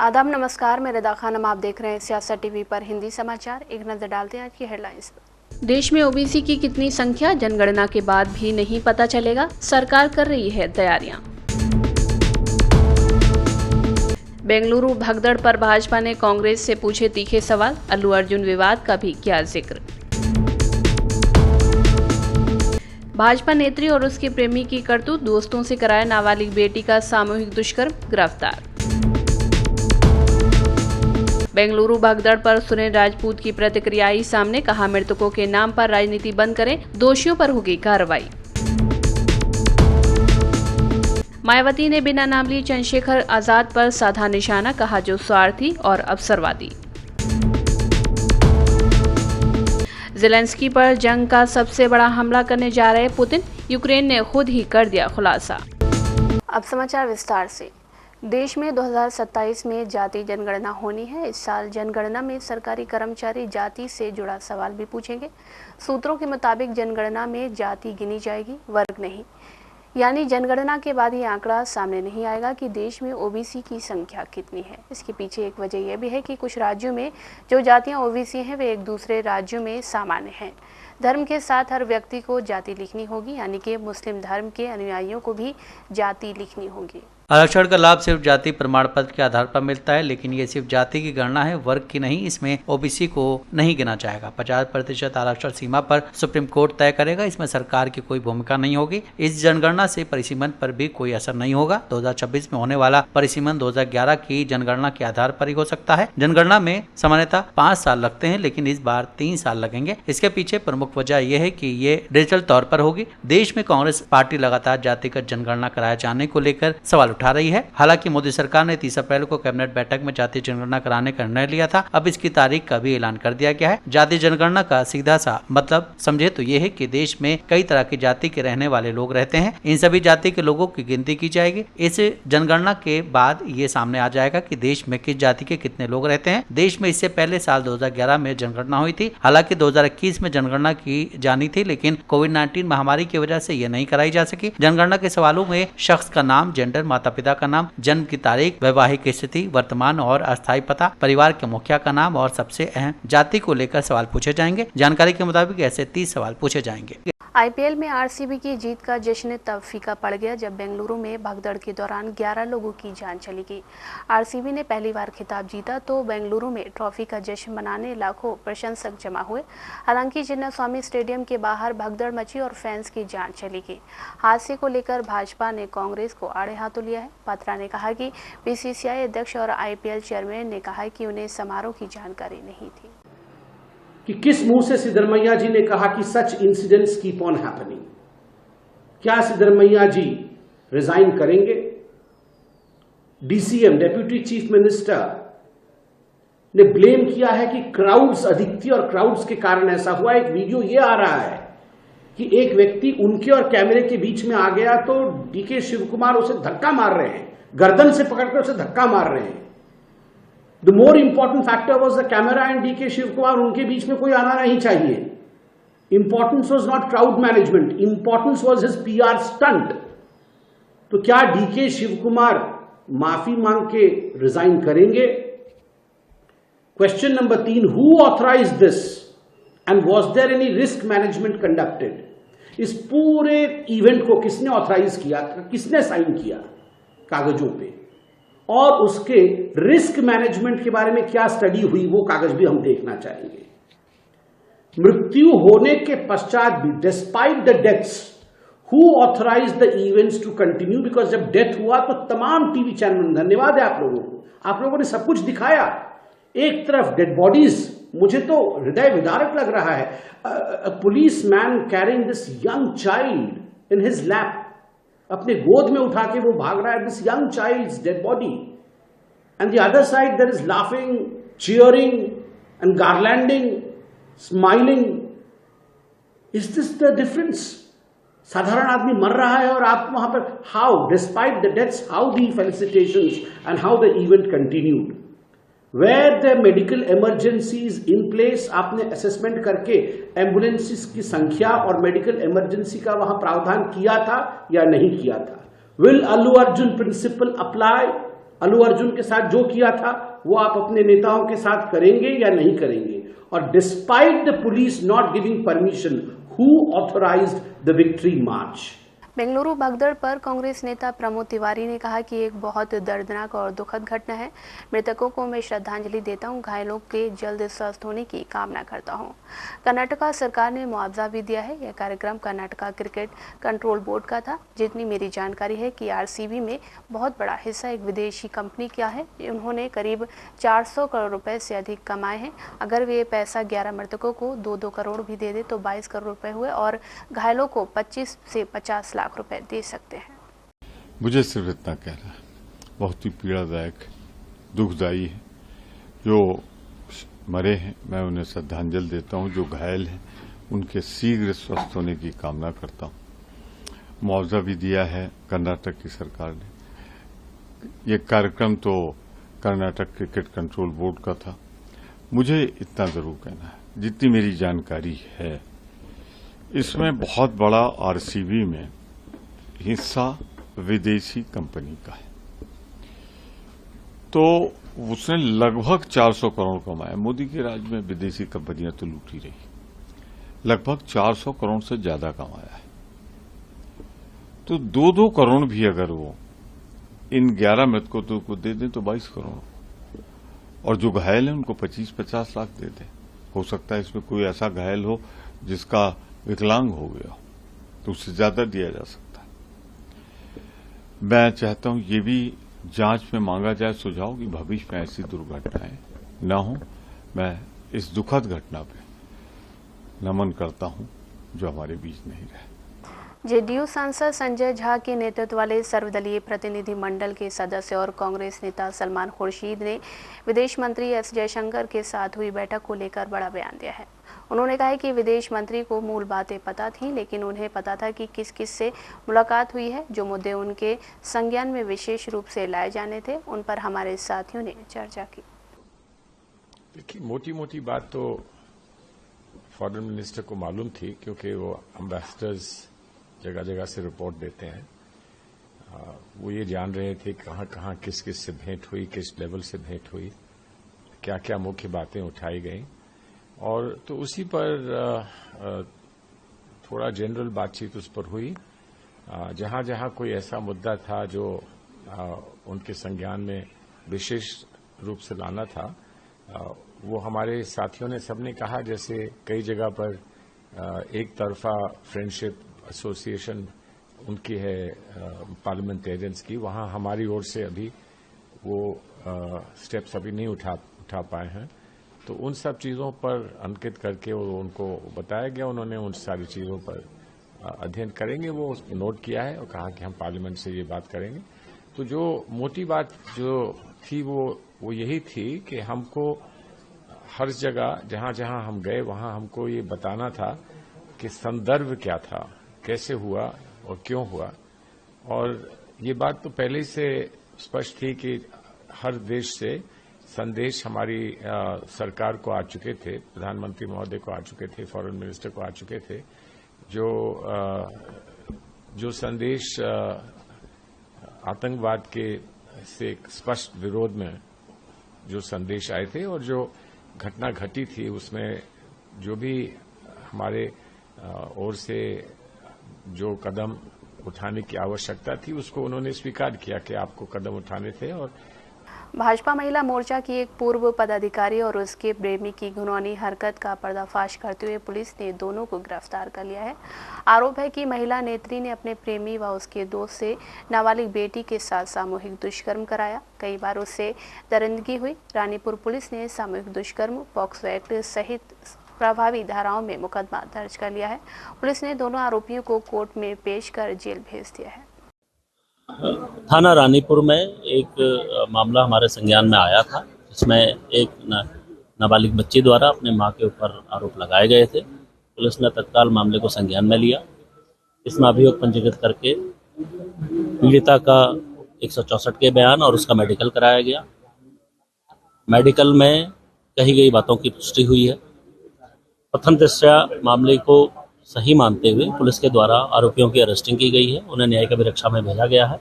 आदाब नमस्कार, मैं रदा खानम। आप देख रहे हैं सियासत टीवी पर हिंदी समाचार। एक नजर डालते हैं आज की हेडलाइंस पर। देश में ओबीसी की कितनी संख्या जनगणना के बाद भी नहीं पता चलेगा, सरकार कर रही है तैयारियां। बेंगलुरु भगदड़ पर भाजपा ने कांग्रेस से पूछे तीखे सवाल, अल्लू अर्जुन विवाद का भी किया जिक्र। भाजपा नेत्री और उसके प्रेमी की करतूत, दोस्तों से कराया नाबालिग बेटी का सामूहिक दुष्कर्म, गिरफ्तार। बेंगलुरु भगदड़ पर सुनील राजपूत की प्रतिक्रिया आई सामने, कहा मृतकों के नाम पर राजनीति बंद करें, दोषियों पर होगी कार्रवाई। मायावती ने बिना नाम लिए चंद्रशेखर आजाद पर साधा निशाना, कहा जो स्वार्थी और अवसरवादी। ज़ेलेंस्की पर जंग का सबसे बड़ा हमला करने जा रहे पुतिन, यूक्रेन ने खुद ही कर दिया खुलासा। अब समाचार विस्तार से। देश में 2027 में जाति जनगणना होनी है। इस साल जनगणना में सरकारी कर्मचारी जाति से जुड़ा सवाल भी पूछेंगे। सूत्रों के मुताबिक जनगणना में जाति गिनी जाएगी, वर्ग नहीं। यानी जनगणना के बाद ये आंकड़ा सामने नहीं आएगा कि देश में ओबीसी की संख्या कितनी है। इसके पीछे एक वजह यह भी है कि कुछ राज्यों में जो जातियां ओबीसी हैं वे एक दूसरे राज्यों में सामान्य हैं। धर्म के साथ हर व्यक्ति को जाति लिखनी होगी, यानी कि मुस्लिम धर्म के अनुयायियों को भी जाति लिखनी होगी। आरक्षण का लाभ सिर्फ जाति प्रमाण पत्र के आधार पर मिलता है, लेकिन ये सिर्फ जाति की गणना है, वर्ग की नहीं। इसमें ओबीसी को नहीं गिना जाएगा। 50% आरक्षण सीमा पर सुप्रीम कोर्ट तय करेगा। इसमें सरकार की कोई भूमिका नहीं होगी। इस जनगणना से परिसीमन पर भी कोई असर नहीं होगा। 2026 में होने वाला परिसीमन 2011 की जनगणना के आधार पर ही हो सकता है। जनगणना में सामान्यतः 5 साल लगते हैं, लेकिन इस बार 3 साल लगेंगे। इसके पीछे प्रमुख वजह यह है कि ये डिजिटल तौर पर होगी। देश में कांग्रेस पार्टी लगातार जातिगत जनगणना कराए जाने को लेकर सवाल उठा रही है। हालांकि मोदी सरकार ने 30 अप्रैल को कैबिनेट बैठक में जातीय जनगणना कराने का निर्णय लिया था। अब इसकी तारीख का भी ऐलान कर दिया गया है। जातीय जनगणना का सीधा सा मतलब समझे तो ये है कि देश में कई तरह की जाति के रहने वाले लोग रहते हैं। इन सभी जाति के लोगों की गिनती की जाएगी। इस जनगणना के बाद ये सामने आ जाएगा कि देश में किस जाति के कितने लोग रहते हैं। देश में इससे पहले साल 2011 में जनगणना हुई थी। हालांकि 2021 में जनगणना की जानी थी, लेकिन कोविड-19 महामारी की वजह से ये नहीं कराई जा सकी। जनगणना के सवालों में शख्स का नाम, जेंडर, माता पिता का नाम, जन्म की तारीख, वैवाहिक स्थिति, वर्तमान और अस्थायी पता, परिवार के मुखिया का नाम और सबसे अहम जाति को लेकर सवाल पूछे जाएंगे। जानकारी के मुताबिक ऐसे 30 सवाल पूछे जाएंगे। आईपीएल में आरसीबी की जीत का जश्न तब फीका पड़ गया जब बेंगलुरु में भगदड़ के दौरान 11 लोगों की जान चली गई। आरसीबी ने पहली बार खिताब जीता तो बेंगलुरु में ट्रॉफी का जश्न मनाने लाखों प्रशंसक जमा हुए। हालांकि चिन्नास्वामी स्टेडियम के बाहर भगदड़ मची और फैंस की जान चली गई। हादसे को लेकर भाजपा ने कांग्रेस को आड़े हाथों लिया है। पात्रा ने कहा कि बीसीसीआई अध्यक्ष और आईपीएल चेयरमैन ने कहा कि उन्हें समारोह की जानकारी नहीं थी। कि किस मुंह से सिद्धरमैया जी ने कहा कि such incidents keep on happening. क्या सिद्धरमैया जी रिजाइन करेंगे? डीसीएम, डेप्यूटी चीफ मिनिस्टर, ने ब्लेम किया है कि क्राउड्स अधिक थी और क्राउड्स के कारण ऐसा हुआ। एक वीडियो ये आ रहा है कि एक व्यक्ति उनके और कैमरे के बीच में आ गया तो डीके शिव कुमार उसे धक्का मार रहे हैं, गर्दन से पकड़कर उसे धक्का मार रहे हैं। The more important factor was the camera and DK Shiv Kumar, उनके बीच में कोई आना नहीं चाहिए। Importance was not crowd management, importance was his PR stunt। तो क्या DK शिव कुमार माफी मांग के रिजाइन करेंगे? Question number 3, who authorized this and was there any risk management conducted? इस पूरे इवेंट को किसने ऑथराइज किया, किसने साइन किया कागजों पे, और उसके रिस्क मैनेजमेंट के बारे में क्या स्टडी हुई, वो कागज भी हम देखना चाहेंगे। मृत्यु होने के पश्चात भी, despite the deaths, who authorise the events to continue? Because जब डेथ हुआ तो तमाम टीवी चैनल, धन्यवाद है आप लोगों को, आप लोगों ने सब कुछ दिखाया। एक तरफ डेड बॉडीज, मुझे तो हृदय विदारक लग रहा है। Policeman carrying this young child in his lap, अपने गोद में उठा के वो भाग रहा है, this young child's dead body, and the other side there is laughing, cheering and garlanding, smiling. Is this the difference? साधारण आदमी मर रहा है और आप वहां पर, how despite the deaths, how the felicitations and how the event continued, where the medical emergencies in place. आपने असेसमेंट करके एम्बुलेंसेस की संख्या और मेडिकल इमरजेंसी का वहां प्रावधान किया था या नहीं किया था? Will Allu Arjun principle apply? Allu Arjun के साथ जो किया था वो आप अपने नेताओं के साथ करेंगे या नहीं करेंगे? और despite the police not giving permission, who authorized the victory march? Bengaluru भगदड़ पर कांग्रेस नेता प्रमोद तिवारी ने कहा कि एक बहुत दर्दनाक और दुखद घटना है। मृतकों को मैं श्रद्धांजलि देता हूं, घायलों के जल्द स्वस्थ होने की कामना करता हूं। कर्नाटका सरकार ने मुआवजा भी दिया है। यह कार्यक्रम कर्नाटका क्रिकेट कंट्रोल बोर्ड का था। जितनी मेरी जानकारी है कि आरसीबी में बहुत बड़ा हिस्सा एक विदेशी कंपनी का है। उन्होंने करीब 400 करोड़ रुपए से अधिक कमाए हैं। अगर वे पैसा 11 मृतकों को 2-2 करोड़ भी दे दे तो 22 करोड़ रुपए हुए और घायलों को 25 से 50 लाख रुपए दे सकते हैं। मुझे सिर्फ इतना कहना है, बहुत ही पीड़ादायक, दुखदायी है। जो मरे हैं मैं उन्हें श्रद्धांजलि देता हूं, जो घायल हैं उनके शीघ्र स्वस्थ होने की कामना करता हूं। मुआवजा भी दिया है कर्नाटक की सरकार ने। ये कार्यक्रम तो कर्नाटक क्रिकेट कंट्रोल बोर्ड का था। मुझे इतना जरूर कहना है, जितनी मेरी जानकारी है इसमें बहुत बड़ा आरसीबी में हिस्सा विदेशी कंपनी का है। तो उसने लगभग 400 करोड़ कमाया। मोदी के राज में विदेशी कंपनियां तो लूटी रही, लगभग 400 करोड़ से ज्यादा कमाया है। तो 2-2 करोड़ भी अगर वो इन 11 मृतकों को दे दें तो 22 करोड़, और जो घायल है उनको 25-50 लाख दे दें। हो सकता है इसमें कोई ऐसा घायल हो जिसका विकलांग हो गया हो, तो उससे ज्यादा दिया जा सकता है। मैं चाहता हूं ये भी जांच में मांगा जाए सुझाव कि भविष्य में ऐसी दुर्घटनाएं न हो। मैं इस दुखद घटना पे नमन करता हूं जो हमारे बीच नहीं रहे। जेडीयू सांसद संजय झा के नेतृत्व वाले सर्वदलीय प्रतिनिधि मंडल के सदस्य और कांग्रेस नेता सलमान खुर्शीद ने विदेश मंत्री एस जयशंकर के साथ हुई बैठक को लेकर बड़ा बयान दिया है। उन्होंने कहा है कि विदेश मंत्री को मूल बातें पता थीं, लेकिन उन्हें पता था कि किस किस से मुलाकात हुई है। जो मुद्दे उनके संज्ञान में विशेष रूप से लाए जाने थे, उन पर हमारे साथियों ने चर्चा की। देखिए, मोटी मोटी बात तो फॉरेन मिनिस्टर को मालूम थी, क्योंकि वो एम्बेसडर्स जगह जगह से रिपोर्ट देते हैं। वो ये जान रहे थे कहाँ कहाँ किस किस से भेंट हुई, किस लेवल से भेंट हुई, क्या क्या मुख्य बातें उठाई गई, और तो उसी पर थोड़ा जनरल बातचीत उस पर हुई। जहां जहां कोई ऐसा मुद्दा था जो उनके संज्ञान में विशेष रूप से लाना था, वो हमारे साथियों ने सबने कहा। जैसे कई जगह पर एक तरफा फ्रेंडशिप एसोसिएशन उनकी है पार्लियामेंटेरियंस की, वहां हमारी ओर से अभी वो स्टेप्स अभी नहीं उठा पाए हैं। तो उन सब चीज़ों पर अंकित करके उनको बताया गया। उन्होंने उन सारी चीज़ों पर अध्ययन करेंगे, वो नोट किया है और कहा कि हम पार्लियामेंट से ये बात करेंगे। तो जो मोटी बात जो थी वो यही थी कि हमको हर जगह जहां जहां हम गए वहां हमको ये बताना था कि संदर्भ क्या था, कैसे हुआ और क्यों हुआ। और ये बात तो पहले से स्पष्ट थी कि हर देश से संदेश हमारी सरकार को आ चुके थे, प्रधानमंत्री महोदय को आ चुके थे, फॉरेन मिनिस्टर को आ चुके थे, जो संदेश आतंकवाद के से स्पष्ट विरोध में जो संदेश आए थे, और जो घटना घटी थी उसमें जो भी हमारे ओर से जो कदम उठाने की आवश्यकता थी उसको उन्होंने स्वीकार किया कि आपको कदम उठाने थे। और भाजपा महिला मोर्चा की एक पूर्व पदाधिकारी और उसके प्रेमी की घिनौनी हरकत का पर्दाफाश करते हुए पुलिस ने दोनों को गिरफ्तार कर लिया है। आरोप है कि महिला नेत्री ने अपने प्रेमी व उसके दोस्त से नाबालिग बेटी के साथ सामूहिक दुष्कर्म कराया। कई बार उससे दरिंदगी हुई। रानीपुर पुलिस ने सामूहिक दुष्कर्म, पॉक्सो एक्ट सहित प्रभावी धाराओं में मुकदमा दर्ज कर लिया है। पुलिस ने दोनों आरोपियों को कोर्ट में पेश कर जेल भेज दिया है। थाना रानीपुर में एक मामला हमारे संज्ञान में आया था, जिसमें एक नाबालिग बच्ची द्वारा अपने मां के ऊपर आरोप लगाए गए थे। पुलिस ने तत्काल मामले को संज्ञान में लिया। इसमें अभियोग पंजीकृत करके पीड़िता का 164 के बयान और उसका मेडिकल कराया गया। मेडिकल में कही गई बातों की पुष्टि हुई है। प्रथम दृष्टया मामले को सही मानते हुए पुलिस के द्वारा आरोपियों की अरेस्टिंग की गई है। उन्हें न्यायिक अभिरक्षा में भेजा गया है।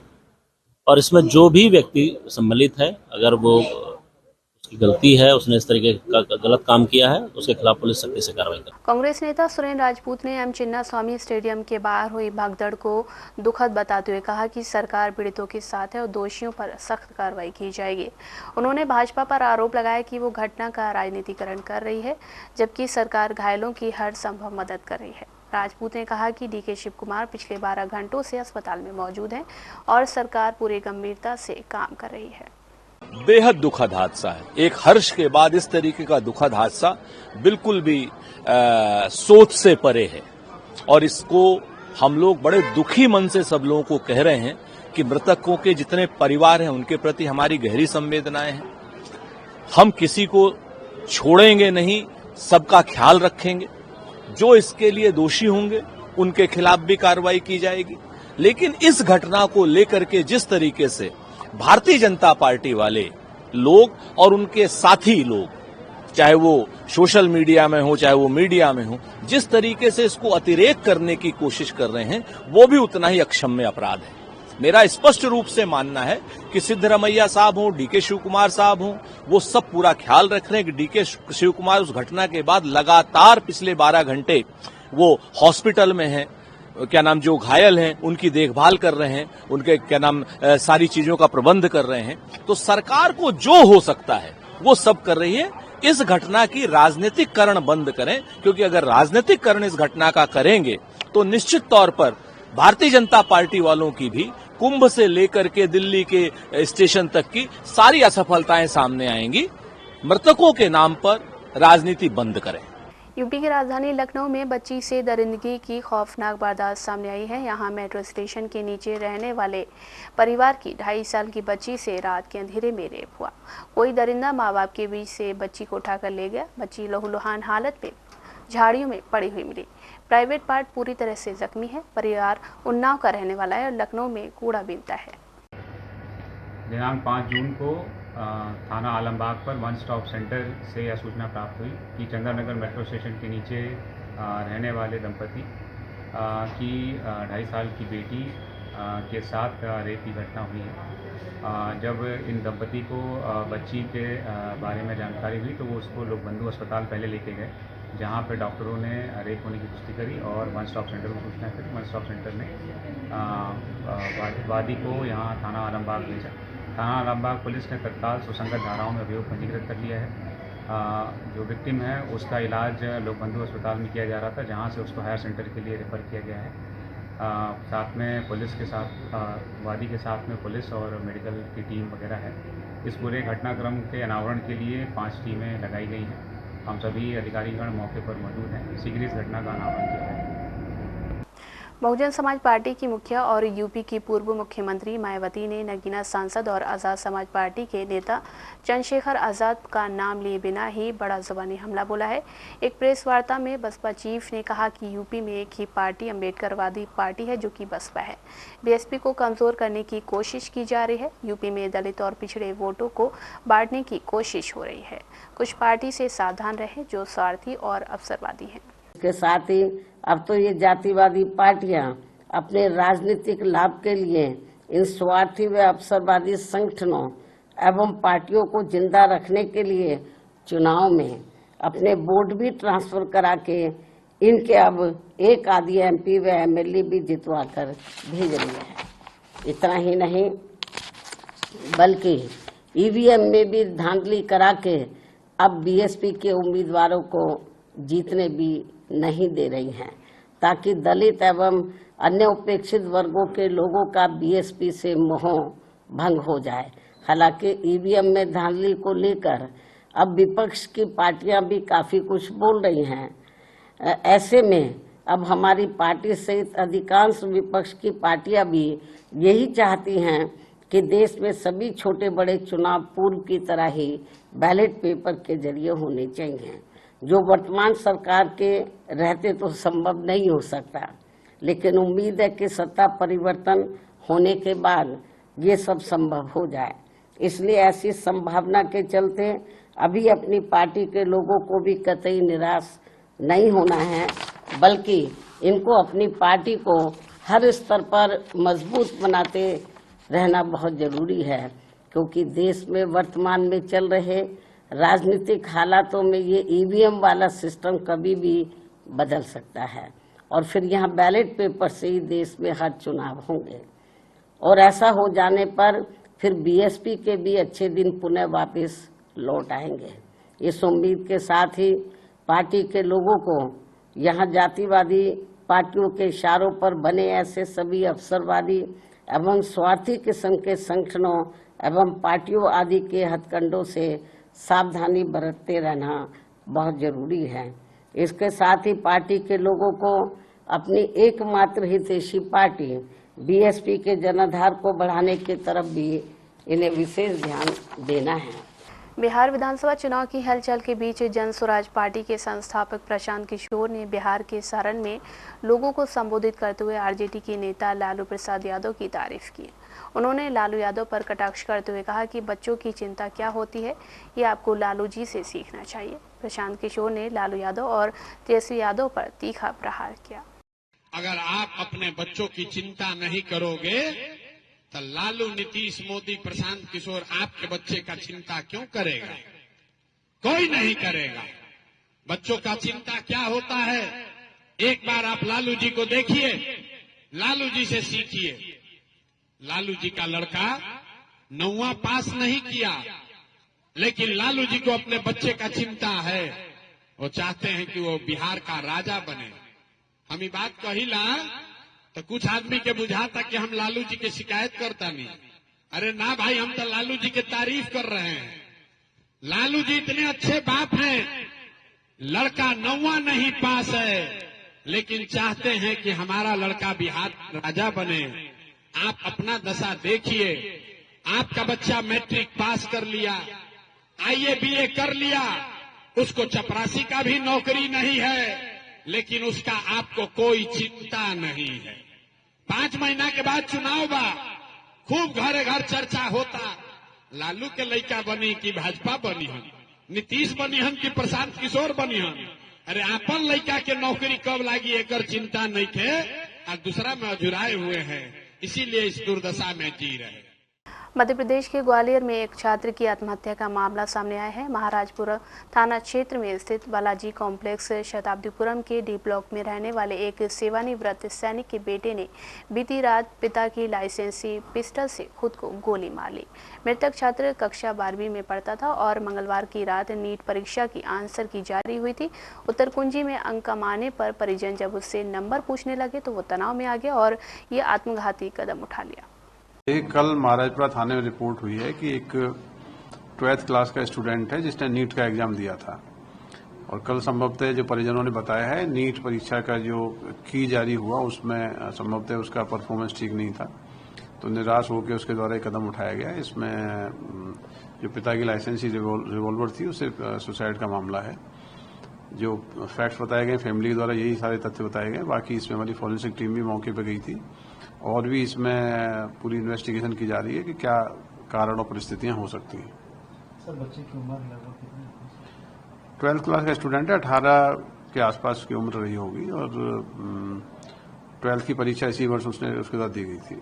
और इसमें जो भी व्यक्ति सम्मिलित है, अगर वो उसकी गलती है, उसने इस तरीके का गलत काम किया है, उसके खिलाफ पुलिस सख्ती से कार्रवाई करे। कांग्रेस नेता सुरेंद्र राजपूत ने एम चिन्नास्वामी स्टेडियम के बाहर हुई भगदड़ को दुखद बताते हुए कहा कि सरकार पीड़ितों के साथ है और दोषियों पर सख्त कार्रवाई की जाएगी। उन्होंने भाजपा पर आरोप लगाया कि वो घटना का राजनीतिकरण कर रही है, जबकि सरकार घायलों की हर संभव मदद कर रही है। राजपूत ने कहा कि डीके शिव कुमार पिछले 12 घंटों से अस्पताल में मौजूद हैं और सरकार पूरी गंभीरता से काम कर रही है। बेहद दुखद हादसा है। एक हर्ष के बाद इस तरीके का दुखद हादसा बिल्कुल भी सोच से परे है और इसको हम लोग बड़े दुखी मन से सब लोगों को कह रहे हैं कि मृतकों के जितने परिवार हैं उनके प्रति हमारी गहरी संवेदनाएं हैं। हम किसी को छोड़ेंगे नहीं, सबका ख्याल रखेंगे। जो इसके लिए दोषी होंगे उनके खिलाफ भी कार्रवाई की जाएगी। लेकिन इस घटना को लेकर के जिस तरीके से भारतीय जनता पार्टी वाले लोग और उनके साथी लोग, चाहे वो सोशल मीडिया में हो चाहे वो मीडिया में हो, जिस तरीके से इसको अतिरेक करने की कोशिश कर रहे हैं वो भी उतना ही अक्षम्य अपराध है। मेरा स्पष्ट रूप से मानना है कि सिद्धरमैया साहब हो, डीके शिव कुमार साहब हो, वो सब पूरा ख्याल रख रहे हैं कि डीके शिव कुमार उस घटना के बाद लगातार पिछले 12 घंटे वो हॉस्पिटल में हैं, जो घायल हैं उनकी देखभाल कर रहे हैं, उनके सारी चीजों का प्रबंध कर रहे हैं। तो सरकार को जो हो सकता है वो सब कर रही है। इस घटना की राजनीतिकरण बंद करें, क्योंकि अगर राजनीतिकरण इस घटना का करेंगे तो निश्चित तौर पर भारतीय जनता पार्टी वालों की भी कुंभ से लेकर के दिल्ली के स्टेशन तक की सारी असफलताएं सामने आएंगी। मृतकों के नाम पर राजनीति बंद करें। यूपी की राजधानी लखनऊ में बच्ची से दरिंदगी की खौफनाक वारदात सामने आई है। यहां मेट्रो स्टेशन के नीचे रहने वाले परिवार की 2.5 साल की बच्ची से रात के अंधेरे में रेप हुआ। कोई दरिंदा माँ बाप के बीच से बच्ची को उठाकर ले गया। बच्ची लहूलुहान हालत में झाड़ियों में पड़ी हुई मिली। प्राइवेट पार्ट पूरी तरह से जख्मी है। परिवार उन्नाव का रहने वाला है और लखनऊ में कूड़ा बीनता है। दिनांक 5 जून को थाना आलमबाग पर वन स्टॉप सेंटर से यह सूचना प्राप्त हुई कि चंद्रनगर मेट्रो स्टेशन के नीचे रहने वाले दंपति की 2.5 साल की बेटी के साथ रेप की घटना हुई है। जब इन दंपति को बच्ची के बारे में जानकारी हुई तो वो उसको लोकबंधु अस्पताल पहले लेके गए, जहाँ पे डॉक्टरों ने रेप होने की पुष्टि करी और वन स्टॉप सेंटर को सूचना करी। वन स्टॉप सेंटर ने वादी को यहाँ थाना आलमबाग भेजा। थाना आलमबाग पुलिस ने तत्काल सुसंगत धाराओं में अभियोग पंजीकृत कर लिया है। जो विक्टिम है उसका इलाज लोकबंधु अस्पताल में किया जा रहा था, जहां से उसको हायर सेंटर के लिए रेफर किया गया है। साथ में पुलिस के साथ वादी के साथ में पुलिस और मेडिकल की टीम वगैरह है। इस पूरे घटनाक्रम के अनावरण के लिए 5 टीमें लगाई गई हैं। हम सभी अधिकारीगण मौके पर मौजूद हैं। शीघ्र इस घटना का अनावरण किया जाएगा। बहुजन समाज पार्टी की मुखिया और यूपी की पूर्व मुख्यमंत्री मायावती ने नगीना सांसद और आज़ाद समाज पार्टी के नेता चंद्रशेखर आज़ाद का नाम लिए बिना ही बड़ा ज़बानी हमला बोला है। एक प्रेस वार्ता में बसपा चीफ ने कहा कि यूपी में एक ही पार्टी अम्बेडकरवादी पार्टी है जो कि बसपा है। बीएसपी को कमज़ोर करने की कोशिश की जा रही है। यूपी में दलित और पिछड़े वोटों को बांटने की कोशिश हो रही है। कुछ पार्टी से सावधान रहे जो स्वार्थी और अवसरवादी हैं। के साथ ही अब तो ये जातिवादी पार्टियां अपने राजनीतिक लाभ के लिए इन स्वार्थी व अवसरवादी संगठनों एवं पार्टियों को जिंदा रखने के लिए चुनाव में अपने वोट भी ट्रांसफर करा के इनके अब एक आधी एमपी व एमएलए भी जितवा कर भेज रही है। इतना ही नहीं बल्कि ईवीएम में भी धांधली करा के अब बीएसपी के उम्मीदवारों को जीतने भी नहीं दे रही हैं, ताकि दलित एवं अन्य उपेक्षित वर्गों के लोगों का बीएसपी से मोह भंग हो जाए। हालांकि ईवीएम में धांधली को लेकर अब विपक्ष की पार्टियां भी काफी कुछ बोल रही हैं। ऐसे में अब हमारी पार्टी सहित अधिकांश विपक्ष की पार्टियां भी यही चाहती हैं कि देश में सभी छोटे बड़े चुनाव पूर्व की तरह ही बैलेट पेपर के जरिए होने चाहिए, जो वर्तमान सरकार के रहते तो संभव नहीं हो सकता। लेकिन उम्मीद है कि सत्ता परिवर्तन होने के बाद ये सब संभव हो जाए। इसलिए ऐसी संभावना के चलते अभी अपनी पार्टी के लोगों को भी कतई निराश नहीं होना है, बल्कि इनको अपनी पार्टी को हर स्तर पर मजबूत बनाते रहना बहुत जरूरी है, क्योंकि देश में वर्तमान में चल रहे राजनीतिक हालातों में ये ईवीएम वाला सिस्टम कभी भी बदल सकता है और फिर यहाँ बैलेट पेपर से ही देश में हर चुनाव होंगे और ऐसा हो जाने पर फिर बीएसपी के भी अच्छे दिन पुनः वापस लौट आएंगे। इस उम्मीद के साथ ही पार्टी के लोगों को यहाँ जातिवादी पार्टियों के इशारों पर बने ऐसे सभी अवसरवादी एवं स्वार्थी किस्म के संगठनों एवं पार्टियों आदि के हथकंडों से सावधानी बरतते रहना बहुत जरूरी है। इसके साथ ही पार्टी के लोगों को अपनी एकमात्र हितैषी पार्टी बीएसपी के जनाधार को बढ़ाने की तरफ भी इन्हें विशेष ध्यान देना है। बिहार विधानसभा चुनाव की हलचल के बीच जन स्वराज पार्टी के संस्थापक प्रशांत किशोर ने बिहार के सारण में लोगों को संबोधित करते हुए आरजेडी के नेता लालू प्रसाद यादव की तारीफ की। उन्होंने लालू यादव पर कटाक्ष करते हुए कहा कि बच्चों की चिंता क्या होती है, ये आपको लालू जी से सीखना चाहिए। प्रशांत किशोर ने लालू यादव और तेजस्वी यादव पर तीखा प्रहार किया। अगर आप अपने बच्चों की चिंता नहीं करोगे तो लालू, नीतीश, मोदी, प्रशांत किशोर आपके बच्चे का चिंता क्यों करेगा? कोई नहीं करेगा। बच्चों का चिंता क्या होता है, एक बार आप लालू जी को देखिए, लालू जी से सीखिए। लालू जी का लड़का 9वां पास नहीं किया, लेकिन लालू जी को अपने बच्चे का चिंता है। वो चाहते हैं कि वो बिहार का राजा बने। हम ये बात कहिला तो कुछ आदमी के बुझाता कि हम लालू जी की शिकायत करता नहीं। अरे ना भाई, हम तो लालू जी की तारीफ कर रहे हैं। लालू जी इतने अच्छे बाप हैं, लड़का 9वां नहीं पास है, लेकिन चाहते हैं कि हमारा लड़का बिहार राजा बने। आप अपना दशा देखिए, आपका बच्चा मैट्रिक पास कर लिया, आईए बीए कर लिया, उसको चपरासी का भी नौकरी नहीं है, लेकिन उसका आपको कोई चिंता नहीं है। 5 महीना के बाद चुनाव बा, खूब घरे घर चर्चा होता, लालू के लड़का बनी कि भाजपा बनी हन, नीतीश बनी हन कि प्रशांत किशोर बनी हन। अरे आपन लड़का के नौकरी कब लागी एकर चिंता नहीं थे, और दूसरा में अधुराए हुए हैं, इसीलिए इस दुर्दशा में जी रहे। मध्य प्रदेश के ग्वालियर में एक छात्र की आत्महत्या का मामला सामने आया है। महाराजपुर थाना क्षेत्र में स्थित बालाजी कॉम्प्लेक्स शताब्दीपुरम के डी ब्लॉक में रहने वाले एक सेवानिवृत्त सैनिक के बेटे ने बीती रात पिता की लाइसेंसी पिस्टल से खुद को गोली मार ली। मृतक छात्र कक्षा 12वीं में पढ़ता था और मंगलवार की रात नीट परीक्षा की आंसर की जारी हुई थी। उत्तर कुंजी में अंक कम आने पर परिजन जब उससे नंबर पूछने लगे तो वो तनाव में आ गया और ये आत्मघाती कदम उठा लिया। कल महाराजपुरा थाने में रिपोर्ट हुई है कि एक 12th क्लास का स्टूडेंट है जिसने नीट का एग्जाम दिया था, और कल संभवतः जो परिजनों ने बताया है नीट परीक्षा का जो की जारी हुआ उसमें संभवतः उसका परफॉर्मेंस ठीक नहीं था, तो निराश होकर उसके द्वारा एक कदम उठाया गया। इसमें जो पिता की लाइसेंसी रिवॉल्वर थी उससे सुसाइड का मामला है। जो फैक्ट्स बताए गए फैमिली के द्वारा यही सारे तथ्य बताए गए। बाकी इसमें हमारी फॉरेंसिक टीम भी मौके पर गई थी और भी इसमें पूरी इन्वेस्टिगेशन की जा रही है कि क्या कारण और परिस्थितियां हो सकती हैं। सर, बच्चे की उम्र लगभग कितनी है? 12th क्लास का स्टूडेंट है, 18 के आसपास की उम्र रही होगी और 12th की परीक्षा इसी वर्ष उसने उसके साथ दी गई थी।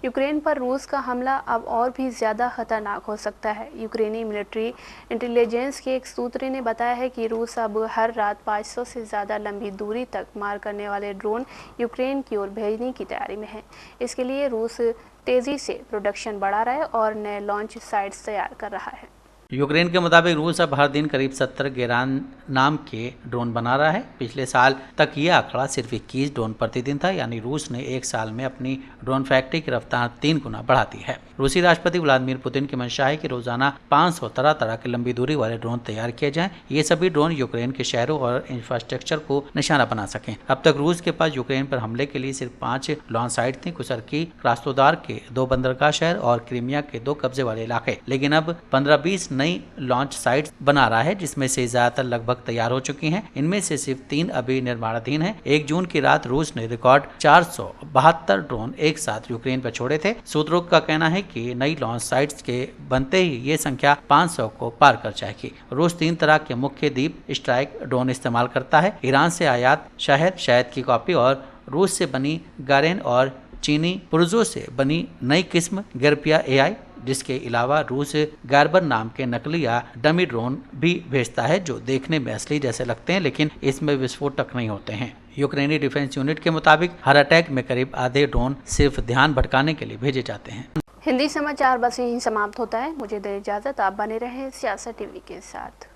यूक्रेन पर रूस का हमला अब और भी ज्यादा खतरनाक हो सकता है। यूक्रेनी मिलिट्री इंटेलिजेंस के एक सूत्र ने बताया है कि रूस अब हर रात 500 से ज्यादा लंबी दूरी तक मार करने वाले ड्रोन यूक्रेन की ओर भेजने की तैयारी में है। इसके लिए रूस तेजी से प्रोडक्शन बढ़ा रहा है और नए लॉन्च साइट्स तैयार कर रहा है। यूक्रेन के मुताबिक रूस अब हर दिन करीब 70 गेरान नाम के ड्रोन बना रहा है। पिछले साल तक ये आंकड़ा सिर्फ 21 ड्रोन प्रतिदिन था, यानी रूस ने एक साल में अपनी ड्रोन फैक्ट्री की रफ्तार 3 गुना बढ़ा दी है। रूसी राष्ट्रपति व्लादिमीर पुतिन की मंशा है कि रोजाना 500 तरह तरह के लंबी दूरी वाले ड्रोन तैयार किए जाएं। ये सभी ड्रोन यूक्रेन के शहरों और इंफ्रास्ट्रक्चर को निशाना बना सकें। अब तक रूस के पास यूक्रेन पर हमले के लिए सिर्फ 5 लॉन्च साइट थी, कुसर्की, क्रास्नोदार के 2 बंदरगाह शहर और क्रीमिया के 2 कब्जे वाले इलाके। लेकिन अब 15-20 नई लॉन्च साइट्स बना रहा है, जिसमें से ज्यादातर लगभग तैयार हो चुकी हैं। इनमें से सिर्फ 3 अभी निर्माणाधीन हैं। 1 जून की रात रूस ने रिकॉर्ड 472 ड्रोन एक साथ यूक्रेन पर छोड़े थे। सूत्रों का कहना है कि नई लॉन्च साइट्स के बनते ही ये संख्या 500 को पार कर जाएगी। रूस 3 तरह के मुख्य डीप स्ट्राइक ड्रोन इस्तेमाल करता है। ईरान से आयात शहद की कॉपी और रूस से बनी गारेन और चीनी पुर्जों से बनी नई किस्म गेरपिया AI, जिसके अलावा रूस गार्बर नाम के नकली या डमी ड्रोन भी भेजता है, जो देखने में असली जैसे लगते हैं लेकिन इसमें विस्फोटक नहीं होते हैं। यूक्रेनी डिफेंस यूनिट के मुताबिक हर अटैक में करीब आधे ड्रोन सिर्फ ध्यान भटकाने के लिए भेजे जाते हैं। हिंदी समाचार बस यहीं समाप्त होता है। मुझे दे इजाजत, आप बने रहें सियासत टीवी के साथ।